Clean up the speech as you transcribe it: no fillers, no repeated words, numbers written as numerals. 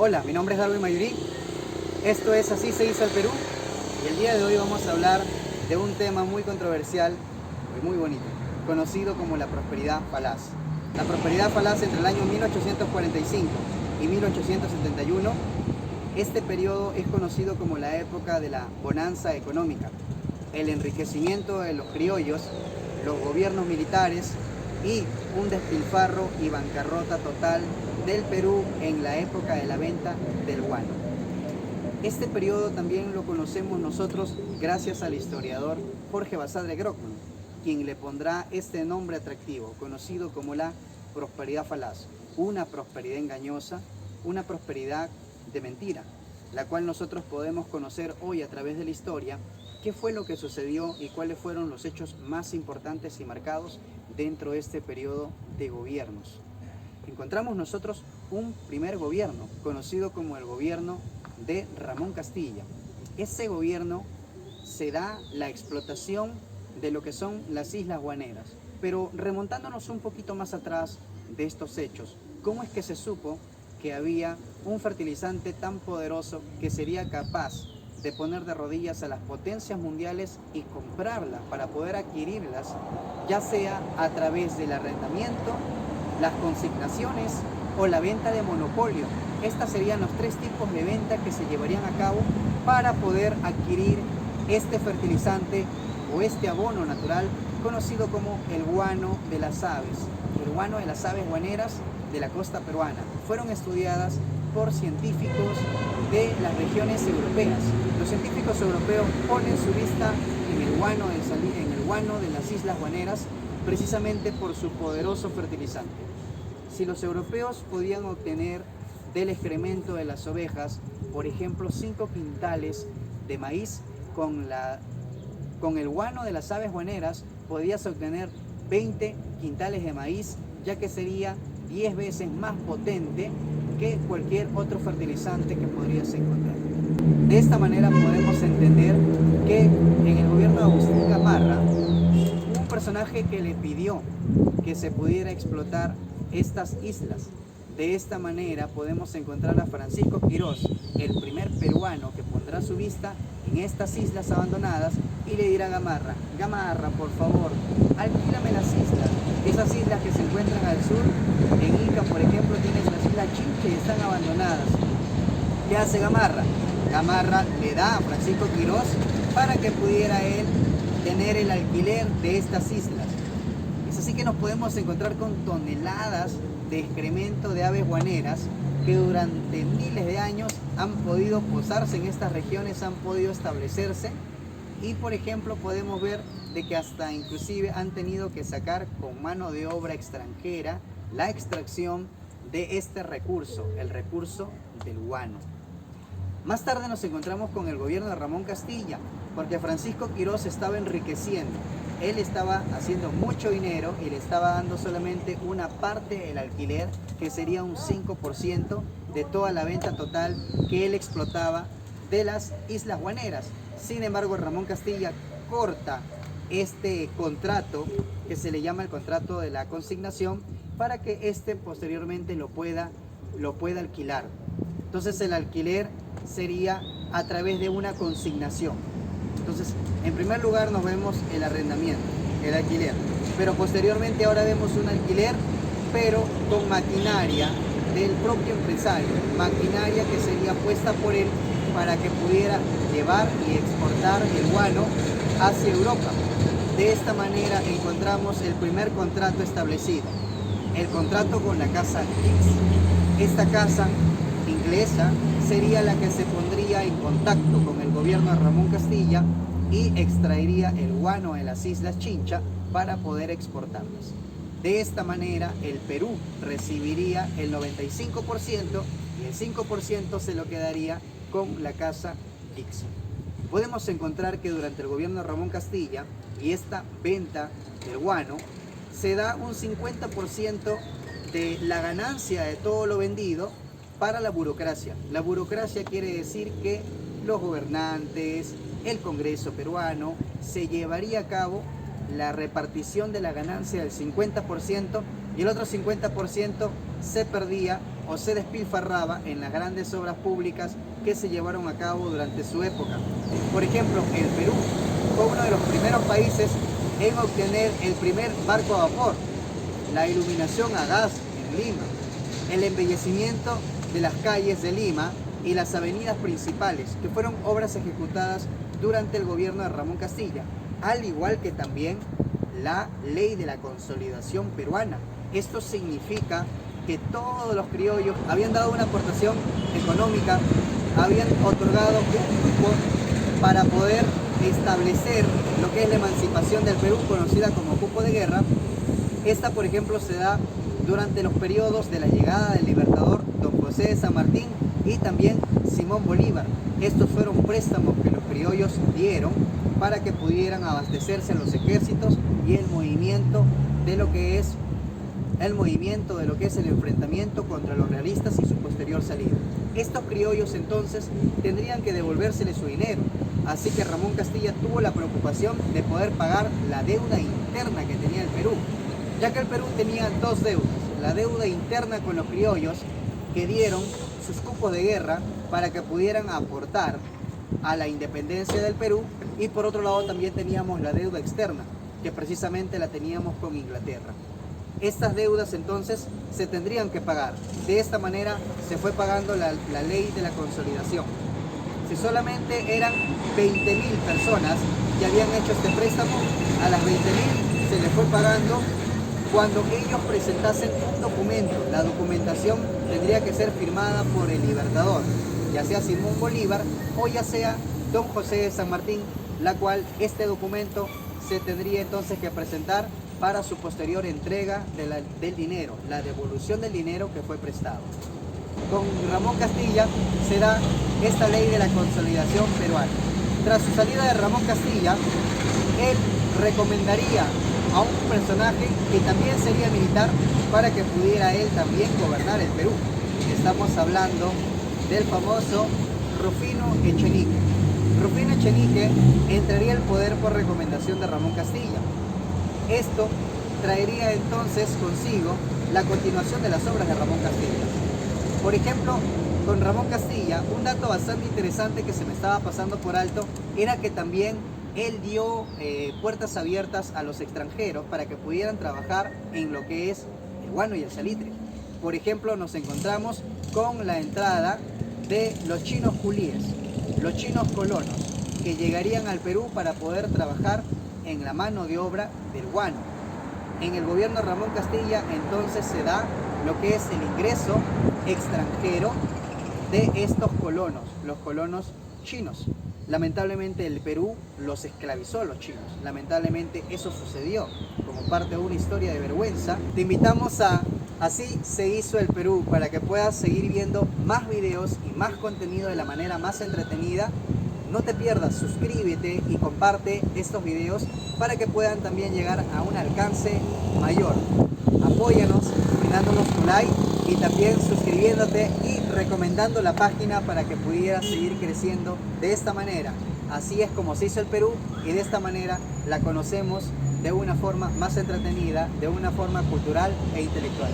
Hola, mi nombre es Darwin Mayurí, esto es Así se hizo el Perú y el día de hoy vamos a hablar de un tema muy controversial y muy bonito, conocido como la prosperidad falaz. La prosperidad falaz entre el año 1845 y 1871, este periodo es conocido como la época de la bonanza económica, el enriquecimiento de los criollos, los gobiernos militares y un despilfarro y bancarrota total del Perú en la época de la venta del guano. Este periodo también lo conocemos nosotros gracias al historiador Jorge Basadre Grockman, quien le pondrá este nombre atractivo, conocido como la prosperidad falaz, una prosperidad engañosa, una prosperidad de mentira, la cual nosotros podemos conocer hoy a través de la historia, qué fue lo que sucedió y cuáles fueron los hechos más importantes y marcados dentro de este periodo de gobiernos. Encontramos nosotros un primer gobierno, conocido como el gobierno de Ramón Castilla. Ese gobierno se da la explotación de lo que son las Islas Guaneras. Pero remontándonos un poquito más atrás de estos hechos, ¿cómo es que se supo que había un fertilizante tan poderoso que sería capaz de poner de rodillas a las potencias mundiales y comprarlas para poder adquirirlas, ya sea a través del arrendamiento, las consignaciones o la venta de monopolio? Estos serían los tres tipos de venta que se llevarían a cabo para poder adquirir este fertilizante o este abono natural conocido como el guano de las aves. El guano de las aves guaneras de la costa peruana. Fueron estudiadas por científicos de las regiones europeas. Los científicos europeos ponen su vista en el guano de las Islas Guaneras precisamente por su poderoso fertilizante. Si los europeos podían obtener del excremento de las ovejas, por ejemplo, 5 quintales de maíz, con el guano de las aves guaneras podías obtener 20 quintales de maíz, ya que sería 10 veces más potente que cualquier otro fertilizante que podrías encontrar. De esta manera podemos entender que en el gobierno de Agustín Gamarra hubo un personaje que le pidió que se pudiera explotar estas islas. De esta manera podemos encontrar a Francisco Quirós, el primer peruano que pondrá su vista en estas islas abandonadas y le dirá a Gamarra: Gamarra, por favor, alquílame las islas. Esas islas que se encuentran al sur, en Ica, por ejemplo, tienes las islas Chinche y están abandonadas. ¿Qué hace Gamarra? Gamarra le da a Francisco Quirós para que pudiera él tener el alquiler de estas islas. Es así que nos podemos encontrar con toneladas de excremento de aves guaneras que durante miles de años han podido posarse en estas regiones, han podido establecerse y, por ejemplo, podemos ver de que hasta inclusive han tenido que sacar con mano de obra extranjera la extracción de este recurso, el recurso del guano. Más tarde nos encontramos con el gobierno de Ramón Castilla, porque Francisco Quirós estaba enriqueciendo. Él estaba haciendo mucho dinero y le estaba dando solamente una parte del alquiler, que sería un 5% de toda la venta total que él explotaba de las Islas Guaneras. Sin embargo, Ramón Castilla corta este contrato, que se le llama el contrato de la consignación, para que éste posteriormente lo pueda alquilar. Entonces el alquiler sería a través de una consignación. Entonces, en primer lugar nos vemos el arrendamiento, el alquiler, pero posteriormente ahora vemos un alquiler, pero con maquinaria del propio empresario, maquinaria que sería puesta por él para que pudiera llevar y exportar el guano hacia Europa. De esta manera encontramos el primer contrato establecido, el contrato con la casa Hicks. Esta casa inglesa sería la que se pondría en contacto con el gobierno de Ramón Castilla y extraería el guano de las Islas Chincha para poder exportarlas. De esta manera el Perú recibiría el 95% y el 5% se lo quedaría con la casa Hicks. Podemos encontrar que durante el gobierno de Ramón Castilla y esta venta del guano se da un 50% de la ganancia de todo lo vendido para la burocracia. La burocracia quiere decir que los gobernantes, el Congreso peruano, se llevaría a cabo la repartición de la ganancia del 50% y el otro 50% se perdía o se despilfarraba en las grandes obras públicas que se llevaron a cabo durante su época. Por ejemplo, el Perú fue uno de los primeros países en obtener el primer barco a vapor, la iluminación a gas en Lima, el embellecimiento de las calles de Lima y las avenidas principales, que fueron obras ejecutadas durante el gobierno de Ramón Castilla, al igual que también la ley de la consolidación peruana. Esto significa que todos los criollos habían dado una aportación económica, habían otorgado un cupo para poder establecer lo que es la emancipación del Perú, conocida como cupo de guerra. Esta, por ejemplo, se da durante los periodos de la llegada del libertador Don José de San Martín y también Simón Bolívar. Estos fueron préstamos que los criollos dieron para que pudieran abastecerse en los ejércitos y el movimiento de lo que es el enfrentamiento contra los realistas y su posterior salida. Estos criollos entonces tendrían que devolvérsele su dinero, así que Ramón Castilla tuvo la preocupación de poder pagar la deuda interna que tenía el Perú, ya que el Perú tenía dos deudas: la deuda interna con los criollos, que dieron sus cupos de guerra para que pudieran aportar a la independencia del Perú, y por otro lado también teníamos la deuda externa, que precisamente la teníamos con Inglaterra. Estas deudas entonces se tendrían que pagar. De esta manera se fue pagando la ley de la consolidación. Si solamente eran 20.000 personas que habían hecho este préstamo, a las 20.000 se les fue pagando cuando ellos presentasen un documento. La documentación tendría que ser firmada por el libertador, ya sea Simón Bolívar o ya sea Don José de San Martín, la cual este documento se tendría entonces que presentar para su posterior entrega del dinero, la devolución del dinero que fue prestado. Con Ramón Castilla se da esta ley de la consolidación peruana. Tras su salida de Ramón Castilla, él recomendaría a un personaje que también sería militar para que pudiera él también gobernar el Perú. Estamos hablando del famoso Rufino Echenique. Rufino Echenique entraría al poder por recomendación de Ramón Castilla. Esto traería entonces consigo la continuación de las obras de Ramón Castilla. Por ejemplo, con Ramón Castilla, un dato bastante interesante que se me estaba pasando por alto era que también él dio puertas abiertas a los extranjeros para que pudieran trabajar en lo que es el guano y el salitre. Por ejemplo, nos encontramos con la entrada de los chinos culíes, los chinos colonos, que llegarían al Perú para poder trabajar en la mano de obra del guano. En el gobierno de Ramón Castilla entonces se da lo que es el ingreso extranjero de estos colonos, los colonos chinos. Lamentablemente el Perú los esclavizó a los chinos. Lamentablemente eso sucedió como parte de una historia de vergüenza. Te invitamos a Así se hizo el Perú, para que puedas seguir viendo más videos y más contenido de la manera más entretenida. No te pierdas, suscríbete y comparte estos videos para que puedan también llegar a un alcance mayor. Apóyanos dándonos tu like y también suscribiéndote y recomendando la página para que pudieras seguir creciendo de esta manera. Así es como se hizo el Perú y de esta manera la conocemos de una forma más entretenida, de una forma cultural e intelectual.